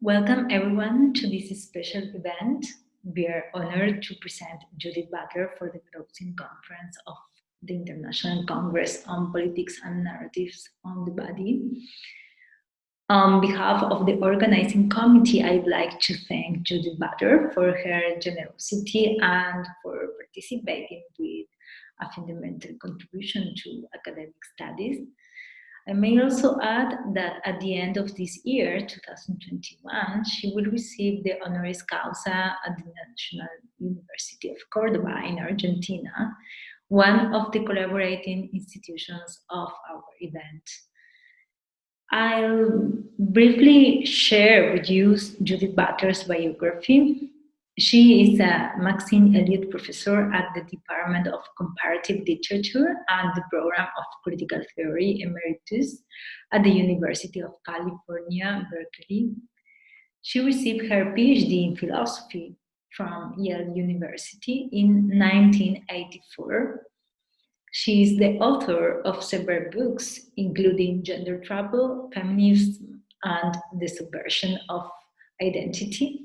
Welcome everyone to this special event. We are honored to present Judith Butler for the closing conference of the International Congress on Politics and Narratives on the Body. On behalf of the organizing committee, I'd like to thank Judith Butler for her generosity and for participating with a fundamental contribution to academic studies. I may also add that at the end of this year, 2021, she will receive the Honoris Causa at the National University of Córdoba in Argentina, one of the collaborating institutions of our event. I'll briefly share with you Judith Butler's biography. She is a Maxine Elliott Professor at the Department of Comparative Literature and the Program of Critical Theory, Emeritus, at the University of California, Berkeley. She received her PhD in philosophy from Yale University in 1984. She is the author of several books, including Gender Trouble, Feminism, and the Subversion of Identity,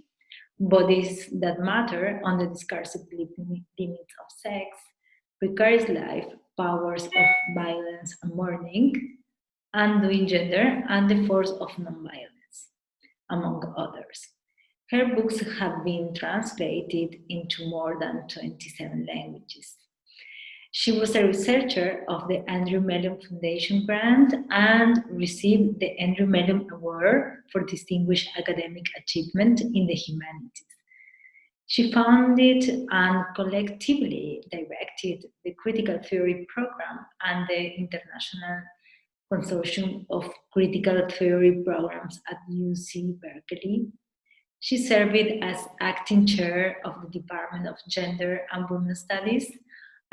Bodies That Matter on the Discursive Limits of Sex, Precarious Life, Powers of Violence and Mourning, Undoing Gender, and the Force of Nonviolence, among others. Her books have been translated into more than 27 languages. She was a researcher of the Andrew Mellon Foundation grant and received the Andrew Mellon Award for Distinguished Academic Achievement in the Humanities. She founded and collectively directed the Critical Theory Program and the International Consortium of Critical Theory Programs at UC Berkeley. She served as acting chair of the Department of Gender and Women's Studies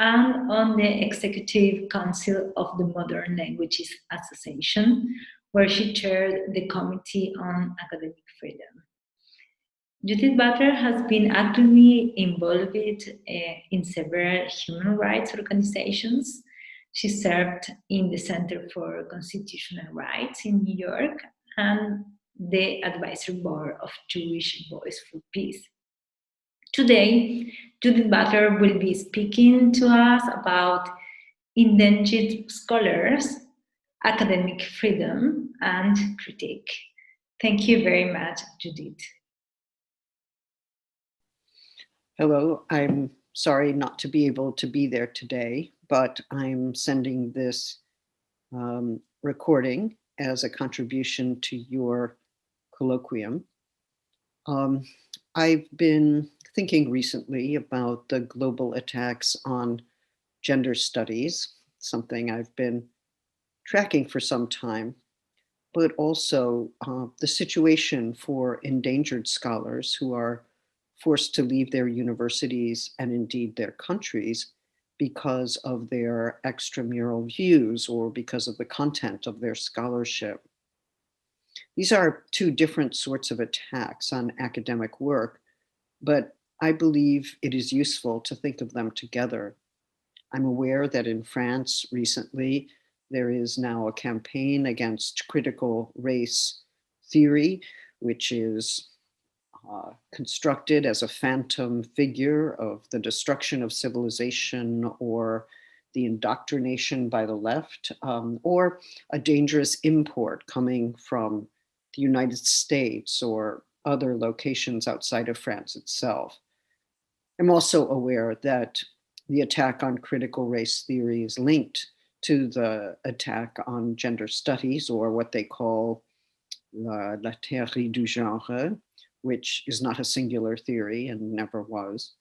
and on the Executive Council of the Modern Languages Association, where she chaired the Committee on Academic Freedom. Judith Butler has been actively involved in several human rights organizations. She served in the Center for Constitutional Rights in New York and the Advisory Board of Jewish Voice for Peace. Today, Judith Butler will be speaking to us about endangered scholars, academic freedom, and critique. Thank you very much, Judith. Hello, I'm sorry not to be able to be there today, but I'm sending this recording as a contribution to your colloquium. I've been thinking recently about the global attacks on gender studies, something I've been tracking for some time, but also the situation for endangered scholars who are forced to leave their universities and indeed their countries because of their extramural views or because of the content of their scholarship. These are two different sorts of attacks on academic work, but I believe it is useful to think of them together. I'm aware that in France recently, there is now a campaign against critical race theory, which is constructed as a phantom figure of the destruction of civilization or the indoctrination by the left, or a dangerous import coming from the United States or other locations outside of France itself. I'm also aware that the attack on critical race theory is linked to the attack on gender studies, or what they call la théorie du genre, which is not a singular theory and never was.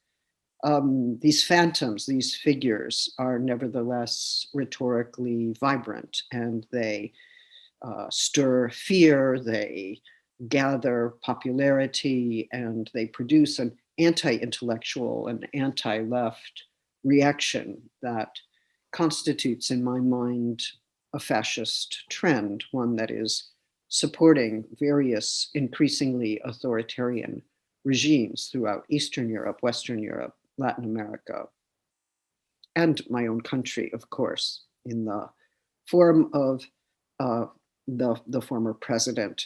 These phantoms, these figures, are nevertheless rhetorically vibrant, and they stir fear, they gather popularity, and they produce an anti-intellectual and anti-left reaction that constitutes, in my mind, a fascist trend, one that is supporting various increasingly authoritarian regimes throughout Eastern Europe, Western Europe, Latin America, and my own country, of course, in the form of the former president.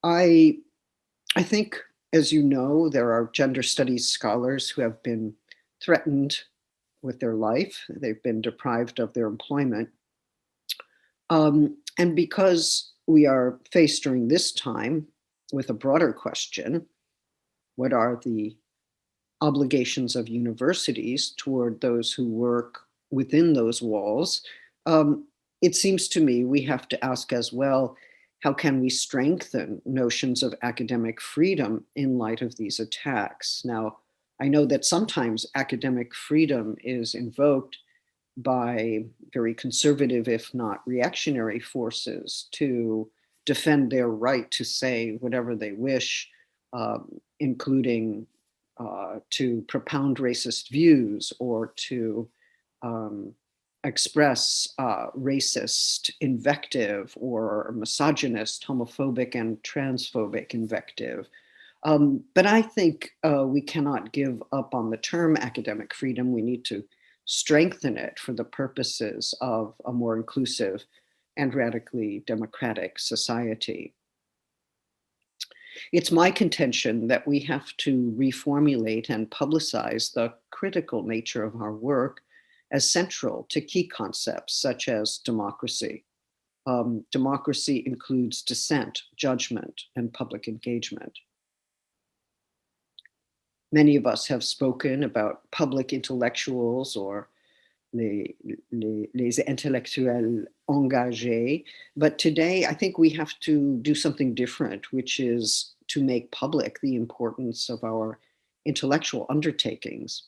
I think, as you know, there are gender studies scholars who have been threatened with their life. They've been deprived of their employment. And because we are faced during this time with a broader question, what are the obligations of universities toward those who work within those walls? It seems to me we have to ask as well, how can we strengthen notions of academic freedom in light of these attacks? Now, I know that sometimes academic freedom is invoked by very conservative, if not reactionary forces to defend their right to say whatever they wish, including to propound racist views or to express racist invective or misogynist, homophobic, and transphobic invective. But I think we cannot give up on the term academic freedom. We need to strengthen it for the purposes of a more inclusive and radically democratic society. It's my contention that we have to reformulate and publicize the critical nature of our work as central to key concepts such as democracy. Democracy includes dissent, judgment, and public engagement. Many of us have spoken about public intellectuals or les intellectuels engagés, but today I think we have to do something different, which is to make public the importance of our intellectual undertakings.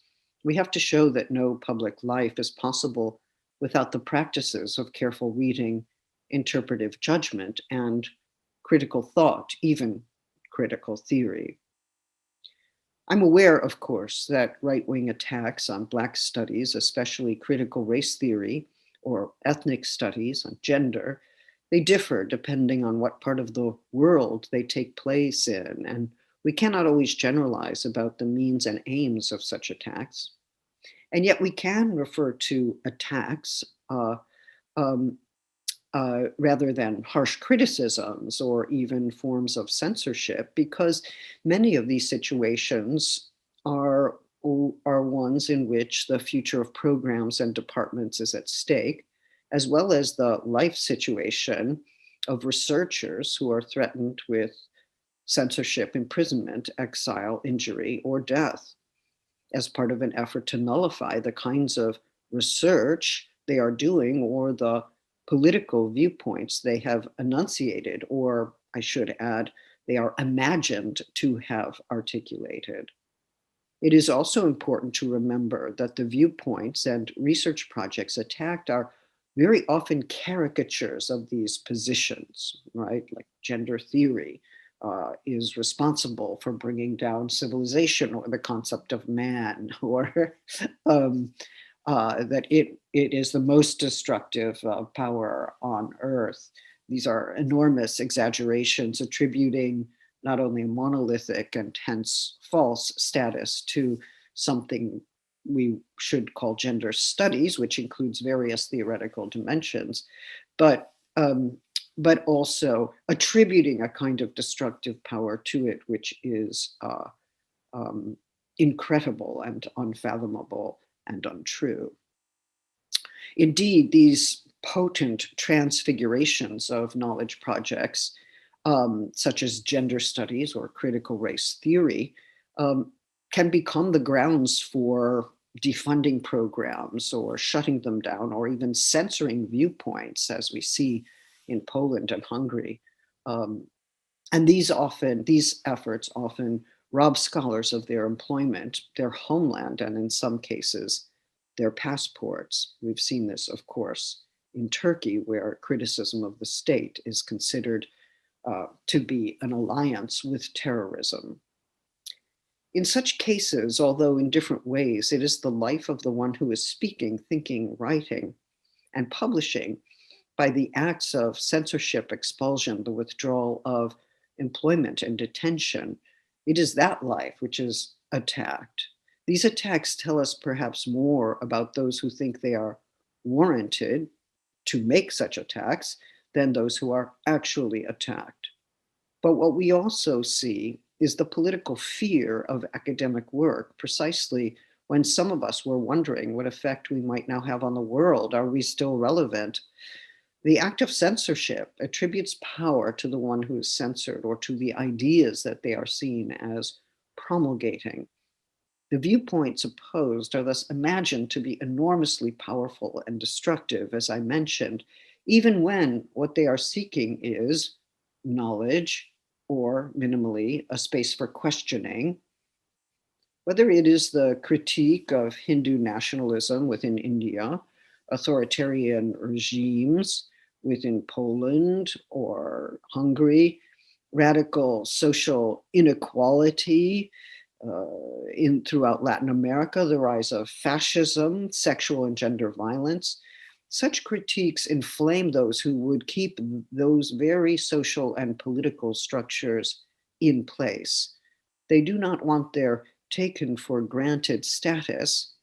We have to show that no public life is possible without the practices of careful reading, interpretive judgment, and critical thought, even critical theory. I'm aware, of course, that right-wing attacks on Black studies, especially critical race theory or ethnic studies on gender, they differ depending on what part of the world they take place in, and we cannot always generalize about the means and aims of such attacks. And yet we can refer to attacks um, rather than harsh criticisms or even forms of censorship, because many of these situations are ones in which the future of programs and departments is at stake, as well as the life situation of researchers who are threatened with censorship, imprisonment, exile, injury, or death as part of an effort to nullify the kinds of research they are doing or the political viewpoints they have enunciated, or I should add, they are imagined to have articulated. It is also important to remember that the viewpoints and research projects attacked are very often caricatures of these positions, right? Like gender theory is responsible for bringing down civilization or the concept of man, or that it is the most destructive power on earth. These are enormous exaggerations attributing not only a monolithic and hence false status to something we should call gender studies, which includes various theoretical dimensions, but also attributing a kind of destructive power to it, which is incredible and unfathomable and untrue. Indeed, these potent transfigurations of knowledge projects, such as gender studies or critical race theory, can become the grounds for defunding programs or shutting them down or even censoring viewpoints, as we see in Poland and Hungary. And these efforts often rob scholars of their employment, their homeland, and in some cases, their passports. We've seen this, of course, in Turkey, where criticism of the state is considered to be an alliance with terrorism. In such cases, although in different ways, it is the life of the one who is speaking, thinking, writing, and publishing by the acts of censorship, expulsion, the withdrawal of employment and detention. It is that life which is attacked. These attacks tell us perhaps more about those who think they are warranted to make such attacks than those who are actually attacked. But what we also see is the political fear of academic work, precisely when some of us were wondering what effect we might now have on the world. Are we still relevant? The act of censorship attributes power to the one who is censored or to the ideas that they are seen as promulgating. The viewpoints opposed are thus imagined to be enormously powerful and destructive, as I mentioned, even when what they are seeking is knowledge or, minimally, a space for questioning. Whether it is the critique of Hindu nationalism within India, authoritarian regimes within Poland or Hungary, radical social inequality throughout Latin America, the rise of fascism, sexual and gender violence. Such critiques inflame those who would keep those very social and political structures in place. They do not want their taken for granted status,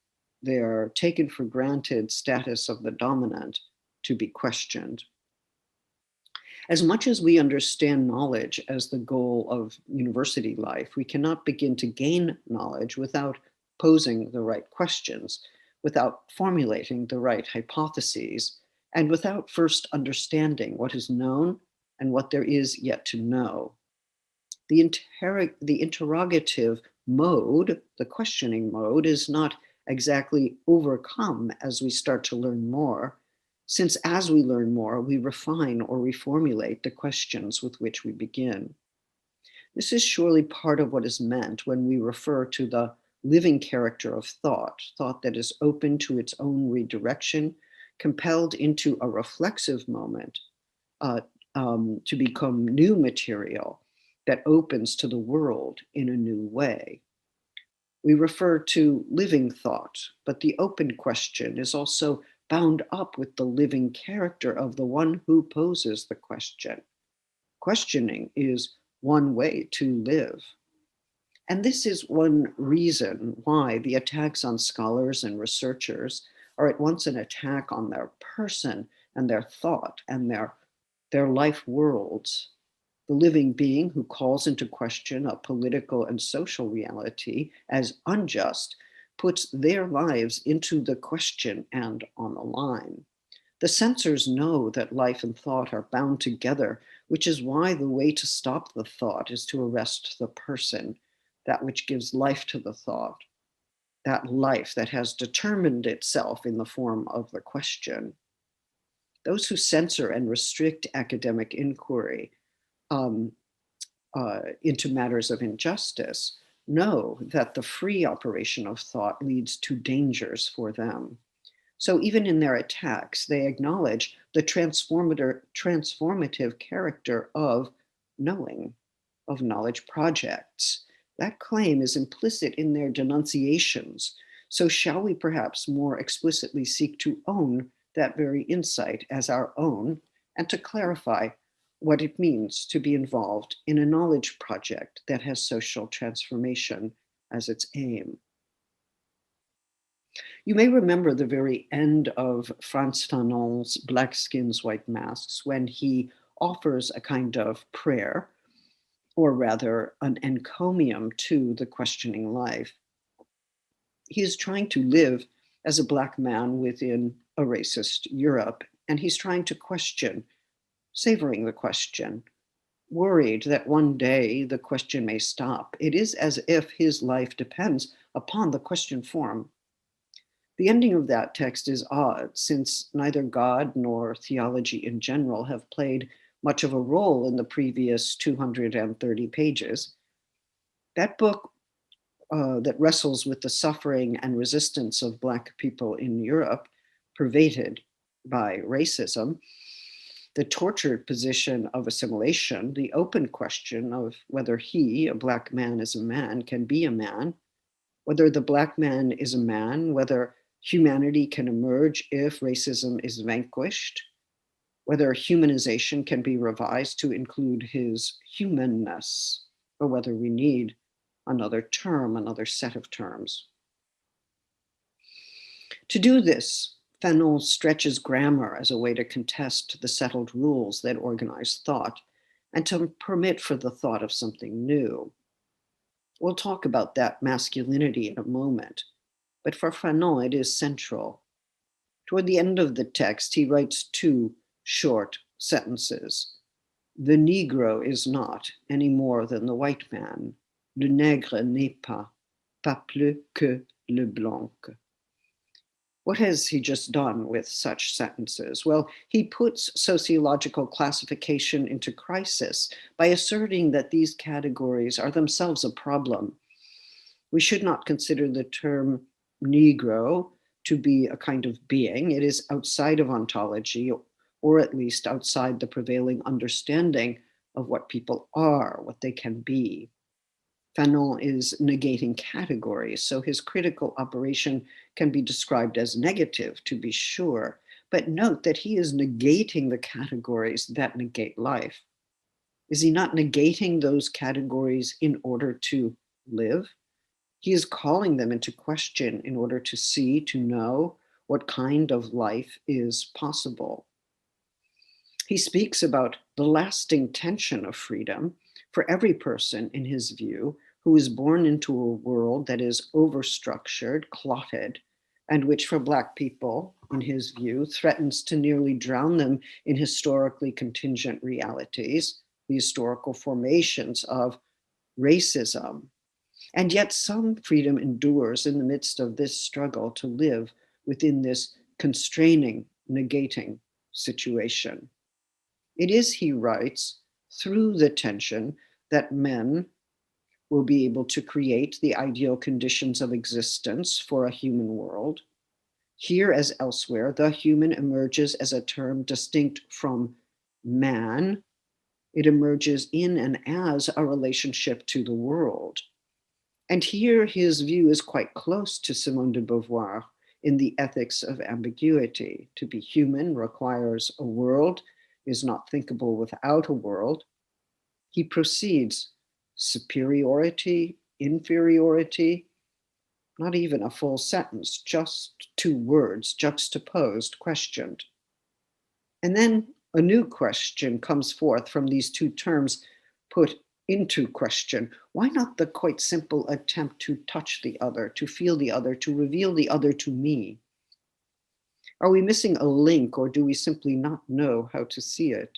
their taken for granted status of the dominant, to be questioned. As much as we understand knowledge as the goal of university life, we cannot begin to gain knowledge without posing the right questions, without formulating the right hypotheses, and without first understanding what is known and what there is yet to know. The interrogative mode, the questioning mode, is not exactly overcome as we start to learn more, since as we learn more, we refine or reformulate the questions with which we begin. This is surely part of what is meant when we refer to the living character of thought, thought that is open to its own redirection, compelled into a reflexive moment to become new material that opens to the world in a new way. We refer to living thought, but the open question is also bound up with the living character of the one who poses the question. Questioning is one way to live. And this is one reason why the attacks on scholars and researchers are at once an attack on their person and their thought and their life worlds. The living being who calls into question a political and social reality as unjust puts their lives into the question and on the line. The censors know that life and thought are bound together, which is why the way to stop the thought is to arrest the person, that which gives life to the thought, that life that has determined itself in the form of the question. Those who censor and restrict academic inquiry into matters of injustice know that the free operation of thought leads to dangers for them. So even in their attacks, they acknowledge the transformative character of knowing, of knowledge projects. That claim is implicit in their denunciations. So shall we perhaps more explicitly seek to own that very insight as our own and to clarify what it means to be involved in a knowledge project that has social transformation as its aim. You may remember the very end of Frantz Fanon's Black Skins, White Masks, when he offers a kind of prayer, or rather an encomium to the questioning life. He is trying to live as a Black man within a racist Europe, and he's trying to question, savoring the question, worried that one day the question may stop. It is as if his life depends upon the question form. The ending of that text is odd, since neither God nor theology in general have played much of a role in the previous 230 pages. That book that wrestles with the suffering and resistance of Black people in Europe, pervaded by racism, the tortured position of assimilation, the open question of whether he, a Black man is a man, can be a man, whether the Black man is a man, whether humanity can emerge if racism is vanquished, whether humanization can be revised to include his humanness, or whether we need another term, another set of terms. To do this, Fanon stretches grammar as a way to contest the settled rules that organize thought, and to permit for the thought of something new. We'll talk about that masculinity in a moment, but for Fanon, it is central. Toward the end of the text, he writes two short sentences. The Negro is not any more than the white man. Le nègre n'est pas plus que le blanc. What has he just done with such sentences? Well, he puts sociological classification into crisis by asserting that these categories are themselves a problem. We should not consider the term Negro to be a kind of being. It is outside of ontology, or at least outside the prevailing understanding of what people are, what they can be. Fanon is negating categories, so his critical operation can be described as negative, to be sure, but note that he is negating the categories that negate life. Is he not negating those categories in order to live? He is calling them into question in order to see, to know what kind of life is possible. He speaks about the lasting tension of freedom for every person, in his view, who is born into a world that is overstructured, clotted, and which for Black people, in his view, threatens to nearly drown them in historically contingent realities, the historical formations of racism. And yet some freedom endures in the midst of this struggle to live within this constraining, negating situation. It is, he writes, through the tension that men will be able to create the ideal conditions of existence for a human world. Here, as elsewhere, the human emerges as a term distinct from man. It emerges in and as a relationship to the world. And here his view is quite close to Simone de Beauvoir in the ethics of ambiguity. To be human requires a world, is not thinkable without a world. He proceeds, superiority, inferiority, not even a full sentence, just two words juxtaposed, questioned. And then a new question comes forth from these two terms put into question. Why not the quite simple attempt to touch the other, to feel the other, to reveal the other to me? Are we missing a link, or do we simply not know how to see it?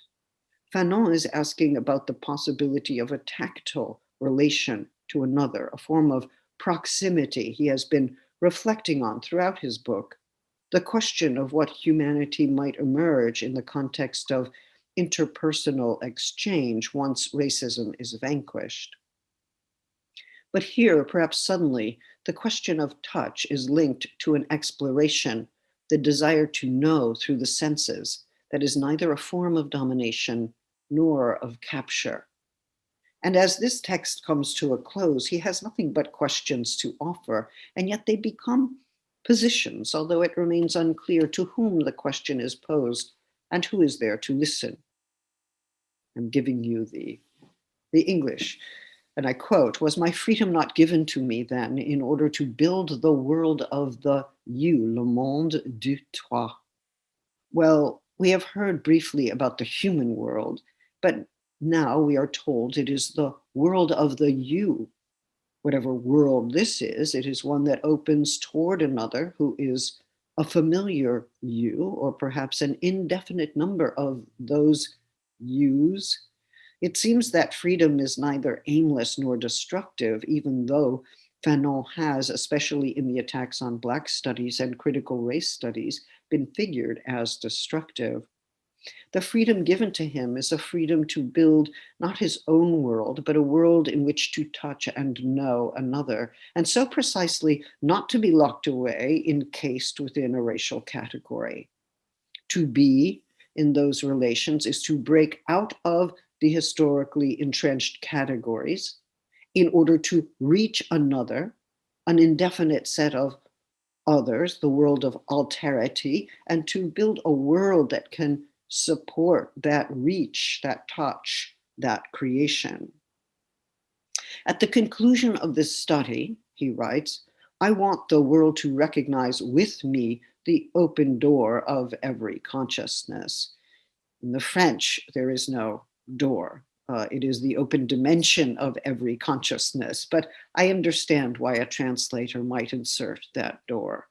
Fanon is asking about the possibility of a tactile relation to another, a form of proximity he has been reflecting on throughout his book, the question of what humanity might emerge in the context of interpersonal exchange once racism is vanquished. But here, perhaps suddenly, the question of touch is linked to an exploration, the desire to know through the senses, that is neither a form of domination nor of capture. And as this text comes to a close, he has nothing but questions to offer, and yet they become positions, although it remains unclear to whom the question is posed and who is there to listen. I'm giving you the English, and I quote, "Was my freedom not given to me then in order to build the world of the you, le monde du toi?" Well, we have heard briefly about the human world, but now we are told it is the world of the you. Whatever world this is, it is one that opens toward another who is a familiar you, or perhaps an indefinite number of those yous. It seems that freedom is neither aimless nor destructive, even though Fanon has, especially in the attacks on Black studies and critical race studies, been figured as destructive. The freedom given to him is a freedom to build not his own world, but a world in which to touch and know another, and so precisely not to be locked away, encased within a racial category. To be in those relations is to break out of the historically entrenched categories in order to reach another, an indefinite set of others, the world of alterity, and to build a world that can support that reach, that touch, that creation. At the conclusion of this study, he writes, I want the world to recognize with me the open door of every consciousness. In the French, there is no door It is the open dimension of every consciousness, but I understand why a translator might insert that door.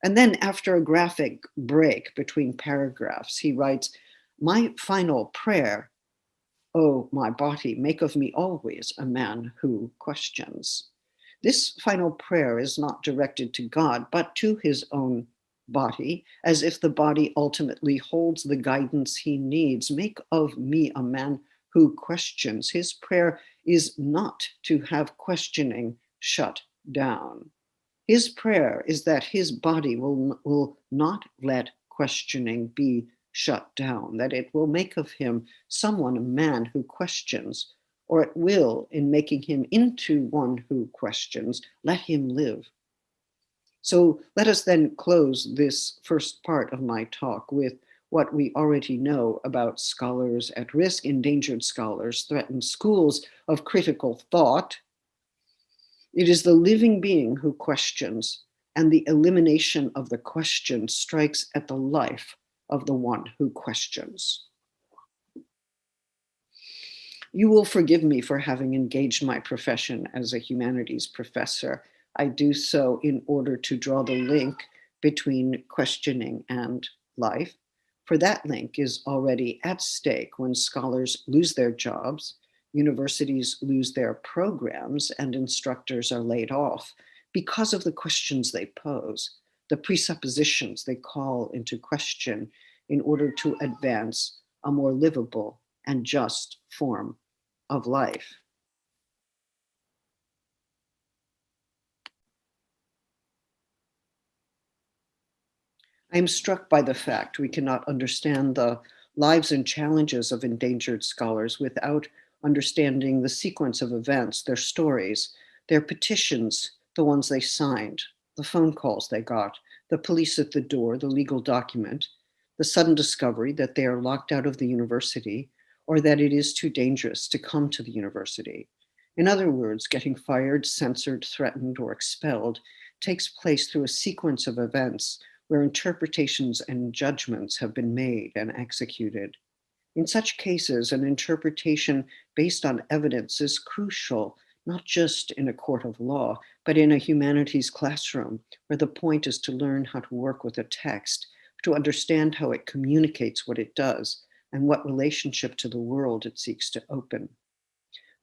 And then after a graphic break between paragraphs, he writes, "My final prayer, oh, my body, make of me always a man who questions." This final prayer is not directed to God, but to his own body, as if the body ultimately holds the guidance he needs. Make of me a man who questions. His prayer is not to have questioning shut down. His prayer is that his body will not let questioning be shut down, that it will make of him someone, a man who questions, or it will, in making him into one who questions, let him live. So let us then close this first part of my talk with what we already know about scholars at risk, endangered scholars, threatened schools of critical thought. It is the living being who questions, and the elimination of the question strikes at the life of the one who questions. You will forgive me for having engaged my profession as a humanities professor. I do so in order to draw the link between questioning and life, for that link is already at stake when scholars lose their jobs, universities lose their programs, and instructors are laid off because of the questions they pose, the presuppositions they call into question in order to advance a more livable and just form of life. I am struck by the fact we cannot understand the lives and challenges of endangered scholars without understanding the sequence of events, their stories, their petitions, the ones they signed, the phone calls they got, the police at the door, the legal document, the sudden discovery that they are locked out of the university or that it is too dangerous to come to the university. In other words, getting fired, censored, threatened, or expelled takes place through a sequence of events where interpretations and judgments have been made and executed. In such cases, an interpretation based on evidence is crucial, not just in a court of law, but in a humanities classroom, where the point is to learn how to work with a text, to understand how it communicates what it does, and what relationship to the world it seeks to open.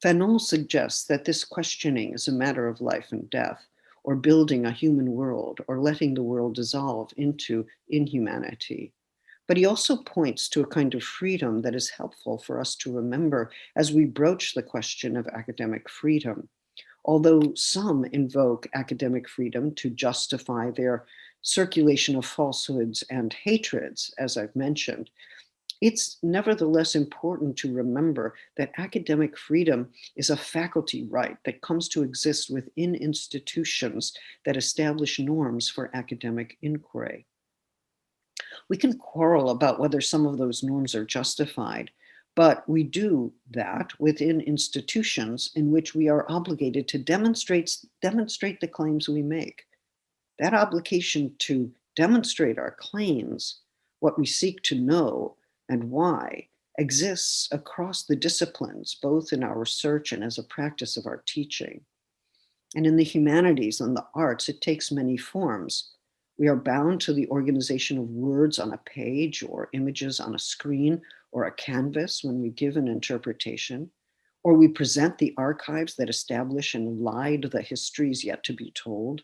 Fanon suggests that this questioning is a matter of life and death, or building a human world, or letting the world dissolve into inhumanity. But he also points to a kind of freedom that is helpful for us to remember as we broach the question of academic freedom. Although some invoke academic freedom to justify their circulation of falsehoods and hatreds, as I've mentioned, it's nevertheless important to remember that academic freedom is a faculty right that comes to exist within institutions that establish norms for academic inquiry. We can quarrel about whether some of those norms are justified, but we do that within institutions in which we are obligated to demonstrate the claims we make. That obligation to demonstrate our claims, what we seek to know, and why, exists across the disciplines, both in our research and as a practice of our teaching. And in the humanities and the arts, it takes many forms. We are bound to the organization of words on a page or images on a screen or a canvas when we give an interpretation, or we present the archives that establish and elide the histories yet to be told.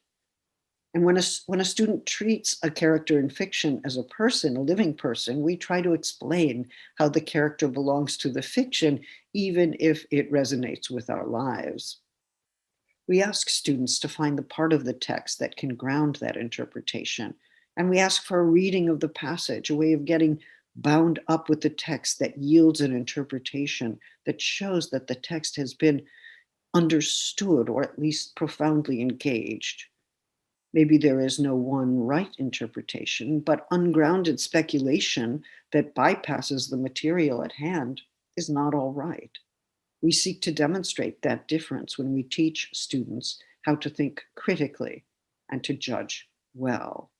And when a student treats a character in fiction as a person, a living person, we try to explain how the character belongs to the fiction, even if it resonates with our lives. We ask students to find the part of the text that can ground that interpretation. And we ask for a reading of the passage, a way of getting bound up with the text that yields an interpretation that shows that the text has been understood or at least profoundly engaged. Maybe there is no one right interpretation, but ungrounded speculation that bypasses the material at hand is not all right. We seek to demonstrate that difference when we teach students how to think critically and to judge well.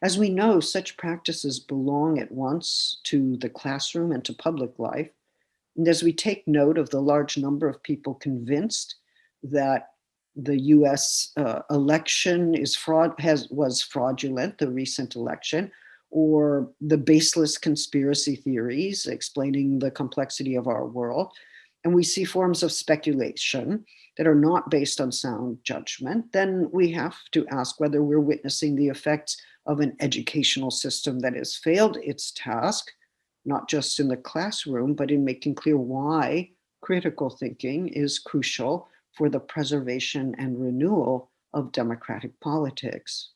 As we know, such practices belong at once to the classroom and to public life. And as we take note of the large number of people convinced that the US election was fraudulent, the recent election, or the baseless conspiracy theories explaining the complexity of our world, and we see forms of speculation that are not based on sound judgment, then we have to ask whether we're witnessing the effects of an educational system that has failed its task, not just in the classroom, but in making clear why critical thinking is crucial for the preservation and renewal of democratic politics.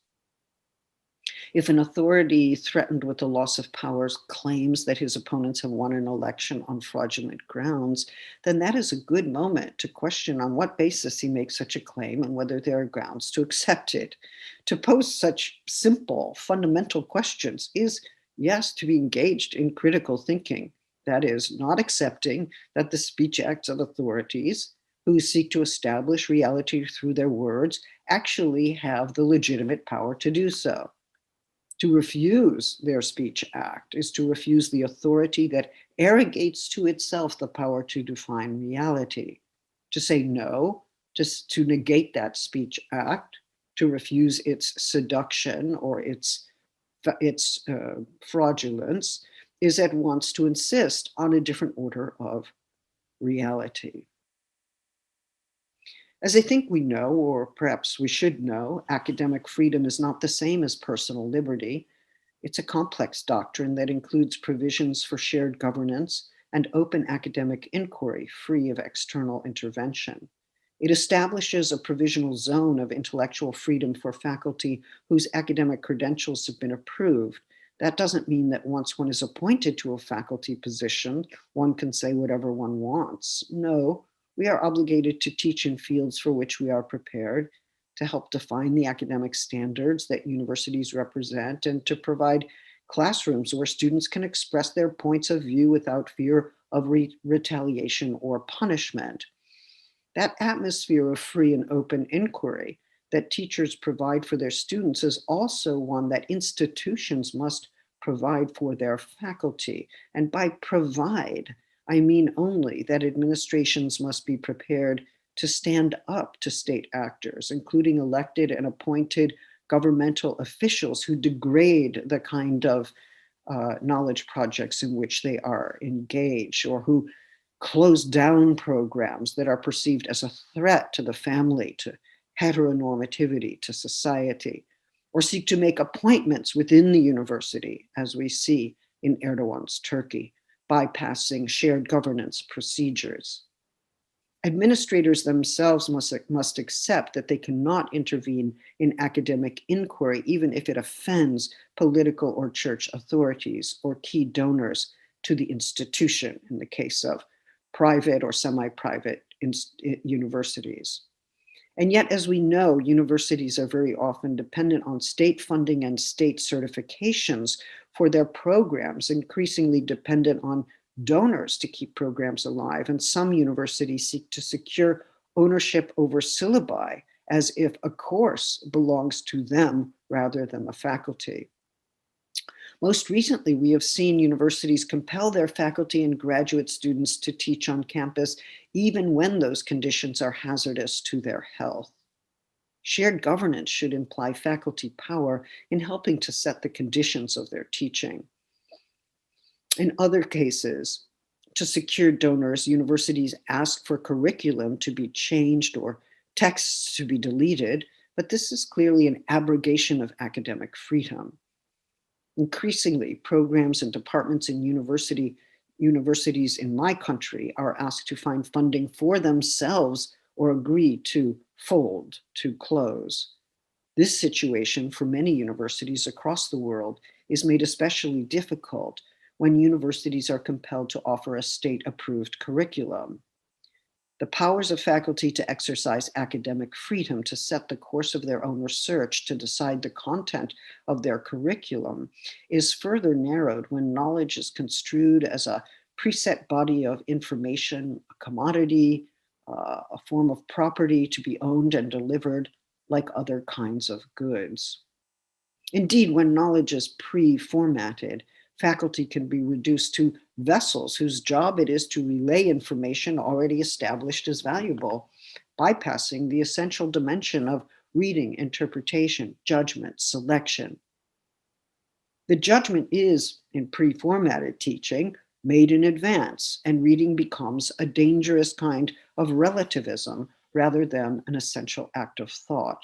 If an authority threatened with the loss of powers claims that his opponents have won an election on fraudulent grounds, then that is a good moment to question on what basis he makes such a claim and whether there are grounds to accept it. To pose such simple, fundamental questions is, yes, to be engaged in critical thinking. That is, not accepting that the speech acts of authorities who seek to establish reality through their words actually have the legitimate power to do so. To refuse their speech act is to refuse the authority that arrogates to itself the power to define reality. To say no, to negate that speech act, to refuse its seduction or its fraudulence, is at once to insist on a different order of reality. As I think we know, or perhaps we should know, academic freedom is not the same as personal liberty. It's a complex doctrine that includes provisions for shared governance and open academic inquiry free of external intervention. It establishes a provisional zone of intellectual freedom for faculty whose academic credentials have been approved. That doesn't mean that once one is appointed to a faculty position, one can say whatever one wants. No, we are obligated to teach in fields for which we are prepared, to help define the academic standards that universities represent, and to provide classrooms where students can express their points of view without fear of retaliation or punishment. That atmosphere of free and open inquiry that teachers provide for their students is also one that institutions must provide for their faculty. And by provide, I mean only that administrations must be prepared to stand up to state actors, including elected and appointed governmental officials who degrade the kind of knowledge projects in which they are engaged, or who close down programs that are perceived as a threat to the family, to heteronormativity, to society, or seek to make appointments within the university, as we see in Erdogan's Turkey, bypassing shared governance procedures. Administrators themselves must accept that they cannot intervene in academic inquiry, even if it offends political or church authorities or key donors to the institution, in the case of private or semi-private universities. And yet, as we know, universities are very often dependent on state funding and state certifications for their programs, increasingly dependent on donors to keep programs alive. And some universities seek to secure ownership over syllabi as if a course belongs to them rather than the faculty. Most recently, we have seen universities compel their faculty and graduate students to teach on campus, even when those conditions are hazardous to their health. Shared governance should imply faculty power in helping to set the conditions of their teaching. In other cases, to secure donors, universities ask for curriculum to be changed or texts to be deleted, but this is clearly an abrogation of academic freedom. Increasingly, programs and departments in universities in my country are asked to find funding for themselves or agree to fold, to close. This situation for many universities across the world is made especially difficult when universities are compelled to offer a state-approved curriculum. The powers of faculty to exercise academic freedom, to set the course of their own research, to decide the content of their curriculum, is further narrowed when knowledge is construed as a preset body of information, a commodity, a form of property to be owned and delivered like other kinds of goods. Indeed, when knowledge is pre-formatted, Faculty can be reduced to vessels whose job it is to relay information already established as valuable, bypassing the essential dimension of reading, interpretation, judgment, selection. The judgment is, in pre-formatted teaching, made in advance, and reading becomes a dangerous kind of relativism rather than an essential act of thought.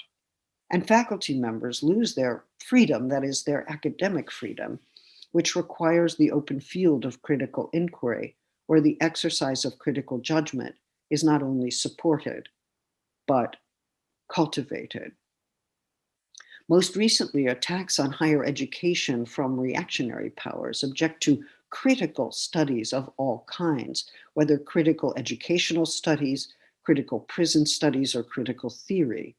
And faculty members lose their freedom, that is, their academic freedom, which requires the open field of critical inquiry, where the exercise of critical judgment is not only supported, but cultivated. Most recently, attacks on higher education from reactionary powers object to critical studies of all kinds, whether critical educational studies, critical prison studies, or critical theory.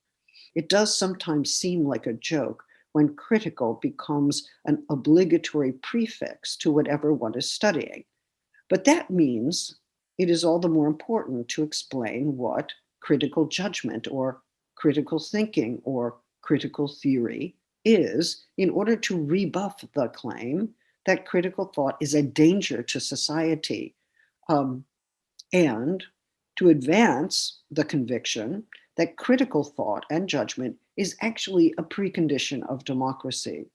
It does sometimes seem like a joke when critical becomes an obligatory prefix to whatever one is studying. But that means it is all the more important to explain what critical judgment or critical thinking or critical theory is in order to rebuff the claim that critical thought is a danger to society, and to advance the conviction that critical thought and judgment is actually a precondition of democracy.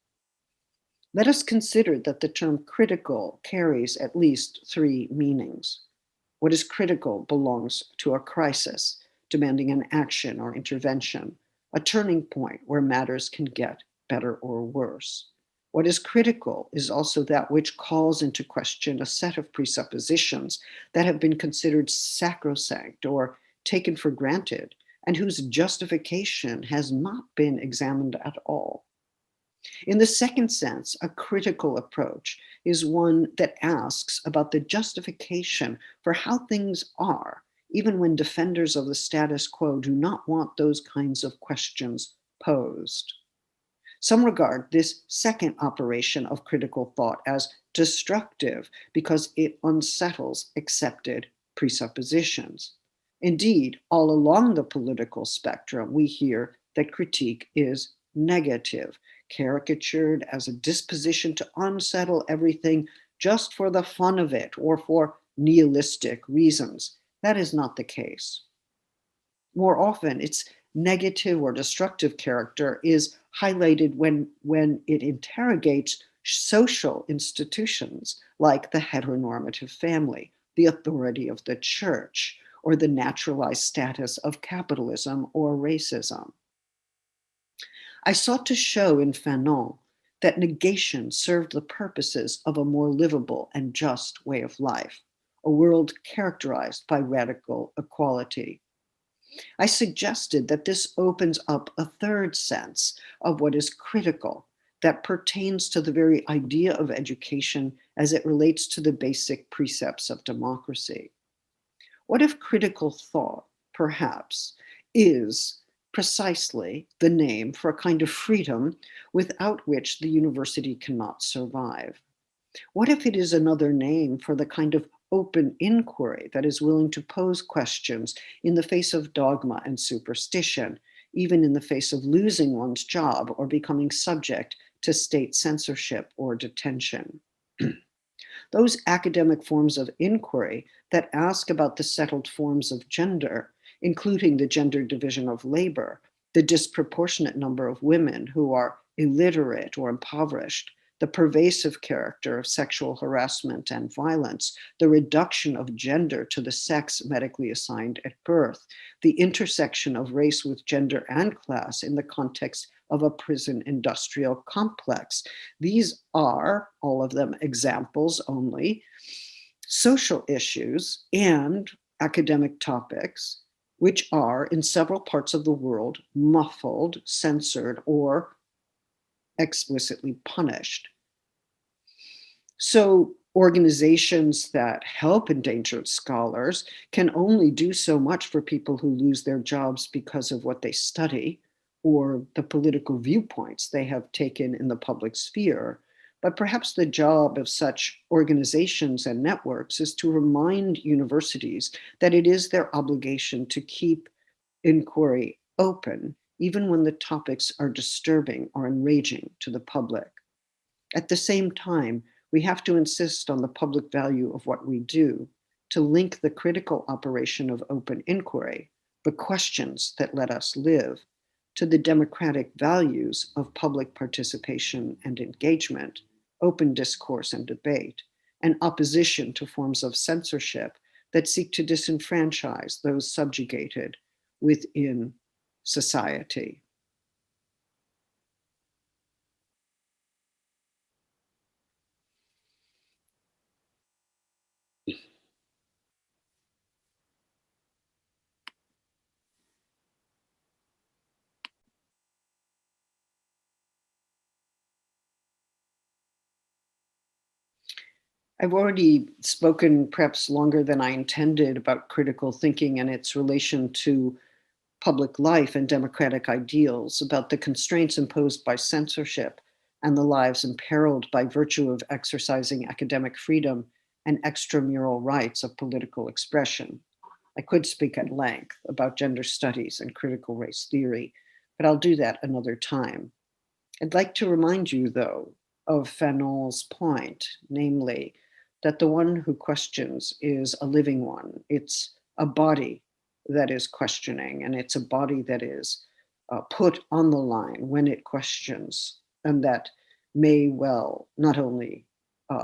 Let us consider that the term critical carries at least three meanings. What is critical belongs to a crisis, demanding an action or intervention, a turning point where matters can get better or worse. What is critical is also that which calls into question a set of presuppositions that have been considered sacrosanct or taken for granted, and whose justification has not been examined at all. In the second sense, a critical approach is one that asks about the justification for how things are, even when defenders of the status quo do not want those kinds of questions posed. Some regard this second operation of critical thought as destructive because it unsettles accepted presuppositions. Indeed, all along the political spectrum, we hear that critique is negative, caricatured as a disposition to unsettle everything just for the fun of it or for nihilistic reasons. That is not the case. More often, its negative or destructive character is highlighted when it interrogates social institutions like the heteronormative family, the authority of the church, or the naturalized status of capitalism or racism. I sought to show in Fanon that negation served the purposes of a more livable and just way of life, a world characterized by radical equality. I suggested that this opens up a third sense of what is critical that pertains to the very idea of education as it relates to the basic precepts of democracy. What if critical thought, perhaps, is precisely the name for a kind of freedom without which the university cannot survive? What if it is another name for the kind of open inquiry that is willing to pose questions in the face of dogma and superstition, even in the face of losing one's job or becoming subject to state censorship or detention? Those academic forms of inquiry that ask about the settled forms of gender, including the gender division of labor, the disproportionate number of women who are illiterate or impoverished, the pervasive character of sexual harassment and violence, the reduction of gender to the sex medically assigned at birth, the intersection of race with gender and class in the context of a prison industrial complex. These are, all of them examples only, social issues and academic topics which are in several parts of the world muffled, censored, or explicitly punished. So organizations that help endangered scholars can only do so much for people who lose their jobs because of what they study or the political viewpoints they have taken in the public sphere. But perhaps the job of such organizations and networks is to remind universities that it is their obligation to keep inquiry open, even when the topics are disturbing or enraging to the public. At the same time, we have to insist on the public value of what we do to link the critical operation of open inquiry, the questions that let us live, to the democratic values of public participation and engagement, open discourse and debate, and opposition to forms of censorship that seek to disenfranchise those subjugated within society. I've already spoken perhaps longer than I intended about critical thinking and its relation to public life and democratic ideals, about the constraints imposed by censorship and the lives imperiled by virtue of exercising academic freedom and extramural rights of political expression. I could speak at length about gender studies and critical race theory, but I'll do that another time. I'd like to remind you, though, of Fanon's point, namely, that the one who questions is a living one. It's a body that is questioning, and it's a body that is put on the line when it questions, and that may well not only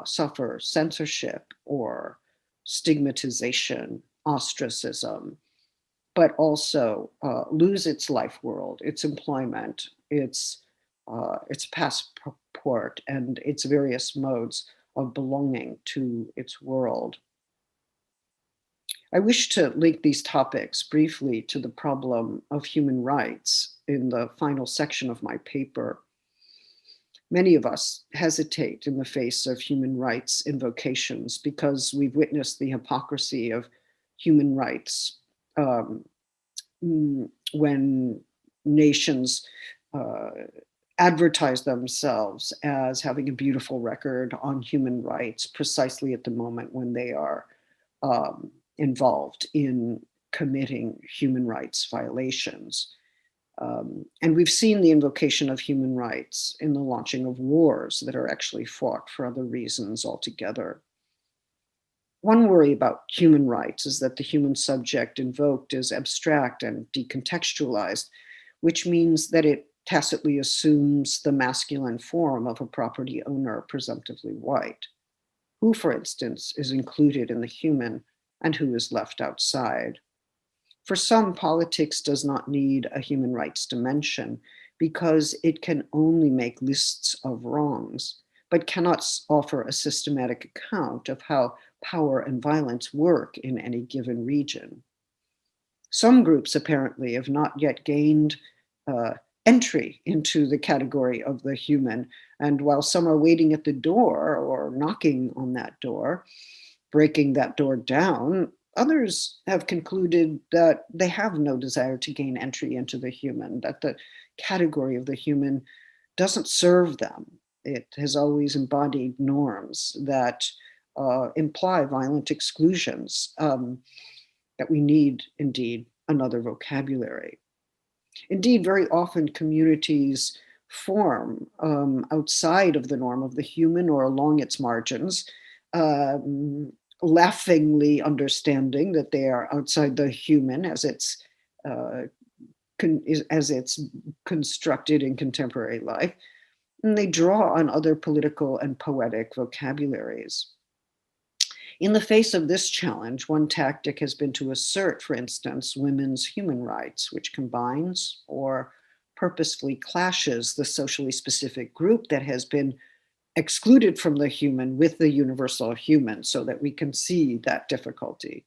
suffer censorship or stigmatization, ostracism, but also lose its life world, its employment, its passport, and its various modes of belonging to its world. I wish to link these topics briefly to the problem of human rights in the final section of my paper. Many of us hesitate in the face of human rights invocations because we've witnessed the hypocrisy of human rights when nations advertise themselves as having a beautiful record on human rights precisely at the moment when they are involved in committing human rights violations. And we've seen the invocation of human rights in the launching of wars that are actually fought for other reasons altogether. One worry about human rights is that the human subject invoked is abstract and decontextualized, which means that it tacitly assumes the masculine form of a property owner, presumptively white. Who, for instance, is included in the human and who is left outside? For some, politics does not need a human rights dimension because it can only make lists of wrongs, but cannot offer a systematic account of how power and violence work in any given region. Some groups apparently have not yet gained entry into the category of the human, and while some are waiting at the door or knocking on that door, breaking that door down, others have concluded that they have no desire to gain entry into the human, that the category of the human doesn't serve them. It has always embodied norms that imply violent exclusions, that we need, indeed, another vocabulary. Indeed, very often communities form outside of the norm of the human or along its margins, laughingly understanding that they are outside the human as it's constructed in contemporary life, and they draw on other political and poetic vocabularies. In the face of this challenge, one tactic has been to assert, for instance, women's human rights, which combines or purposefully clashes the socially specific group that has been excluded from the human with the universal human, so that we can see that difficulty.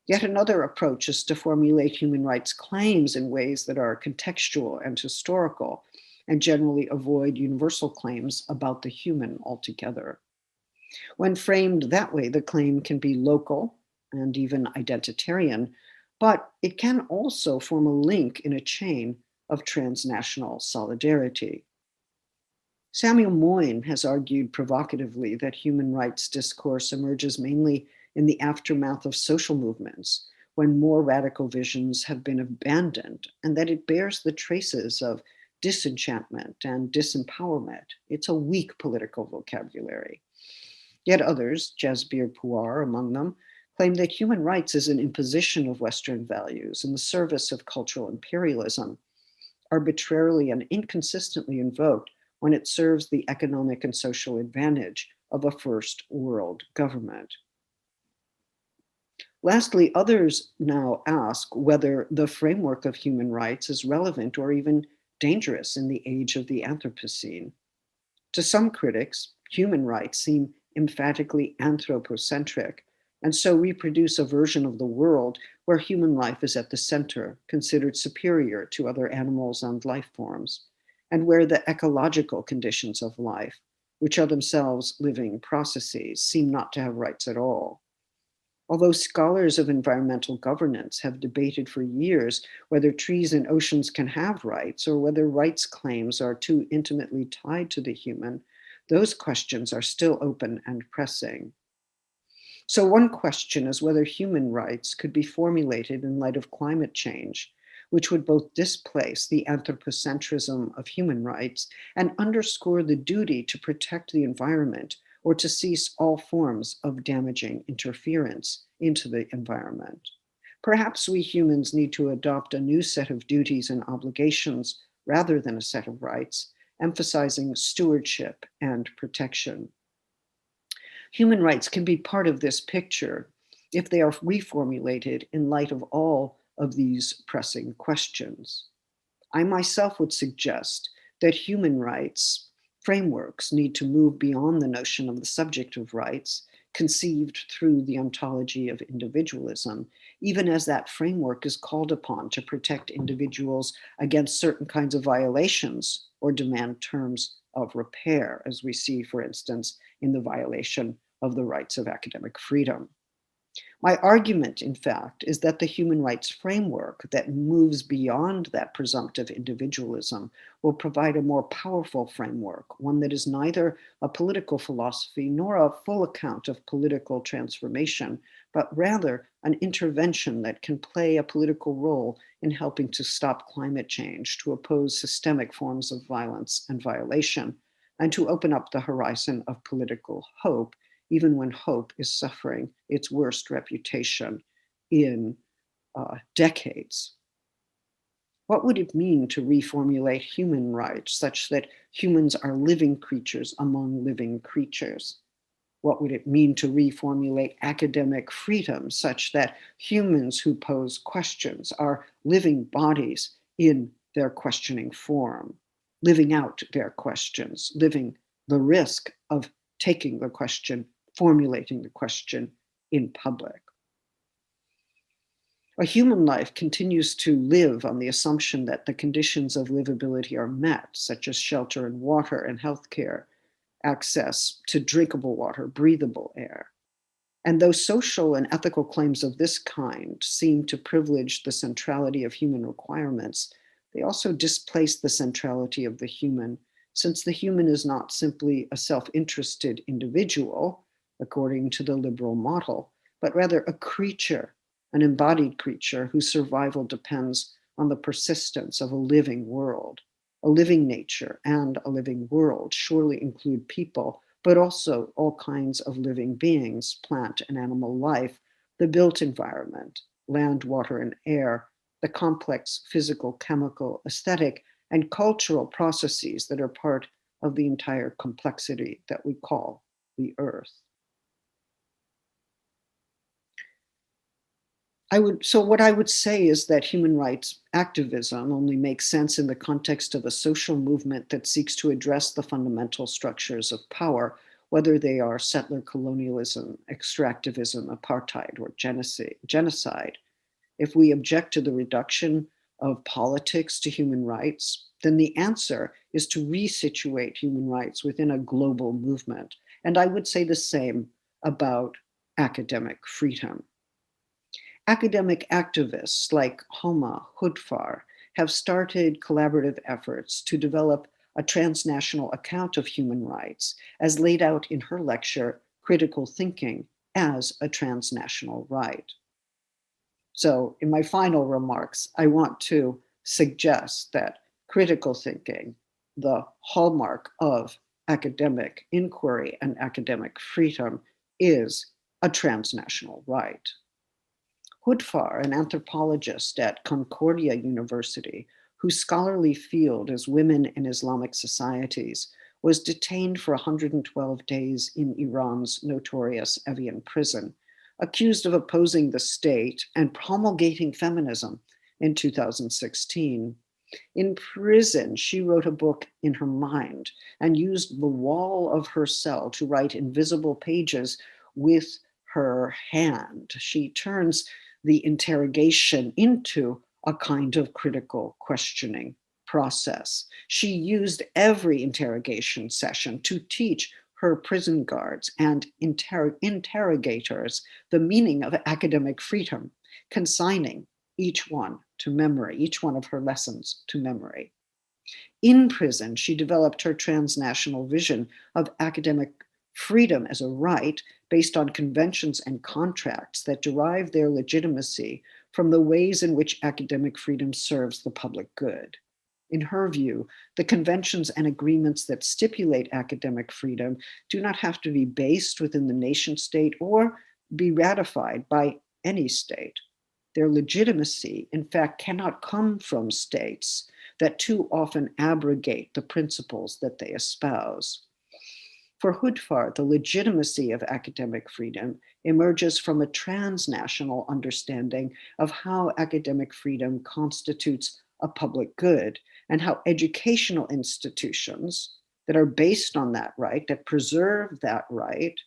Yet another approach is to formulate human rights claims in ways that are contextual and historical, and generally avoid universal claims about the human altogether. When framed that way, the claim can be local and even identitarian, but it can also form a link in a chain of transnational solidarity. Samuel Moyn has argued provocatively that human rights discourse emerges mainly in the aftermath of social movements, when more radical visions have been abandoned, and that it bears the traces of disenchantment and disempowerment. It's a weak political vocabulary. Yet others, Jasbir Puar among them, claim that human rights is an imposition of Western values in the service of cultural imperialism, arbitrarily and inconsistently invoked when it serves the economic and social advantage of a first world government. Lastly, others now ask whether the framework of human rights is relevant or even dangerous in the age of the Anthropocene. To some critics, human rights seem emphatically anthropocentric, and so reproduce a version of the world where human life is at the center, considered superior to other animals and life forms, and where the ecological conditions of life, which are themselves living processes, seem not to have rights at all. Although scholars of environmental governance have debated for years whether trees and oceans can have rights or whether rights claims are too intimately tied to the human, those questions are still open and pressing. So one question is whether human rights could be formulated in light of climate change, which would both displace the anthropocentrism of human rights and underscore the duty to protect the environment or to cease all forms of damaging interference into the environment. Perhaps we humans need to adopt a new set of duties and obligations rather than a set of rights, emphasizing stewardship and protection. Human rights can be part of this picture if they are reformulated in light of all of these pressing questions. I myself would suggest that human rights frameworks need to move beyond the notion of the subject of rights, conceived through the ontology of individualism, even as that framework is called upon to protect individuals against certain kinds of violations or demand terms of repair, as we see, for instance, in the violation of the rights of academic freedom. My argument, in fact, is that the human rights framework that moves beyond that presumptive individualism will provide a more powerful framework, one that is neither a political philosophy nor a full account of political transformation, but rather an intervention that can play a political role in helping to stop climate change, to oppose systemic forms of violence and violation, and to open up the horizon of political hope, even when hope is suffering its worst reputation in decades. What would it mean to reformulate human rights such that humans are living creatures among living creatures? What would it mean to reformulate academic freedom such that humans who pose questions are living bodies in their questioning form, living out their questions, living the risk of taking the question, formulating the question in public? A human life continues to live on the assumption that the conditions of livability are met, such as shelter and water and healthcare, access to drinkable water, breathable air. And though social and ethical claims of this kind seem to privilege the centrality of human requirements, they also displace the centrality of the human, since the human is not simply a self-interested individual, according to the liberal model, but rather a creature, an embodied creature whose survival depends on the persistence of a living world. A living nature and a living world surely include people, but also all kinds of living beings, plant and animal life, the built environment, land, water, and air, the complex physical, chemical, aesthetic, and cultural processes that are part of the entire complexity that we call the earth. So what I would say is that human rights activism only makes sense in the context of a social movement that seeks to address the fundamental structures of power, whether they are settler colonialism, extractivism, apartheid, or genocide. If we object to the reduction of politics to human rights, then the answer is to resituate human rights within a global movement. And I would say the same about academic freedom. Academic activists like Homa Hudfar have started collaborative efforts to develop a transnational account of human rights, as laid out in her lecture, Critical Thinking as a Transnational Right. So in my final remarks, I want to suggest that critical thinking, the hallmark of academic inquiry and academic freedom is a transnational right. Hoodfar, an anthropologist at Concordia University, whose scholarly field is women in Islamic societies, was detained for 112 days in Iran's notorious Evian prison, accused of opposing the state and promulgating feminism in 2016. In prison, she wrote a book in her mind and used the wall of her cell to write invisible pages with her hand. She turns the interrogation into a kind of critical questioning process. She used every interrogation session to teach her prison guards and interrogators the meaning of academic freedom, consigning each one to memory, each one of her lessons to memory. In prison, she developed her transnational vision of academic freedom as a right based on conventions and contracts that derive their legitimacy from the ways in which academic freedom serves the public good. In her view, the conventions and agreements that stipulate academic freedom do not have to be based within the nation state or be ratified by any state. Their legitimacy, in fact, cannot come from states that too often abrogate the principles that they espouse. For Hoodfar, the legitimacy of academic freedom emerges from a transnational understanding of how academic freedom constitutes a public good and how educational institutions that are based on that right, that preserve that right,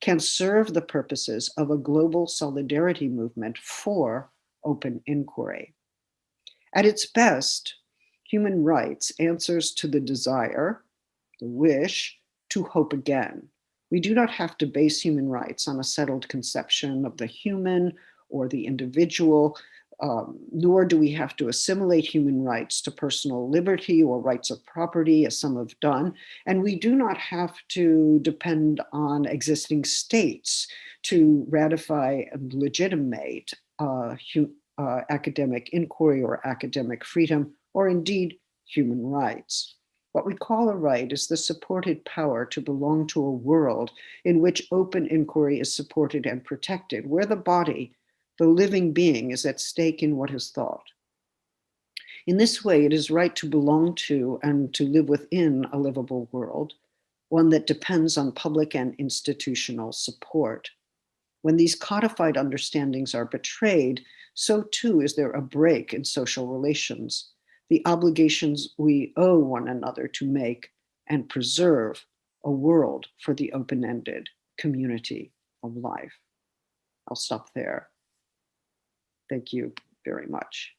can serve the purposes of a global solidarity movement for open inquiry. At its best, human rights answers to the desire, the wish, to hope again. We do not have to base human rights on a settled conception of the human or the individual, nor do we have to assimilate human rights to personal liberty or rights of property, as some have done. And we do not have to depend on existing states to ratify and legitimate academic inquiry or academic freedom, or indeed human rights. What we call a right is the supported power to belong to a world in which open inquiry is supported and protected, where the body, the living being, is at stake in what is thought. In this way, it is right to belong to and to live within a livable world, one that depends on public and institutional support. When these codified understandings are betrayed, so too is there a break in social relations, the obligations we owe one another to make and preserve a world for the open-ended community of life. I'll stop there. Thank you very much.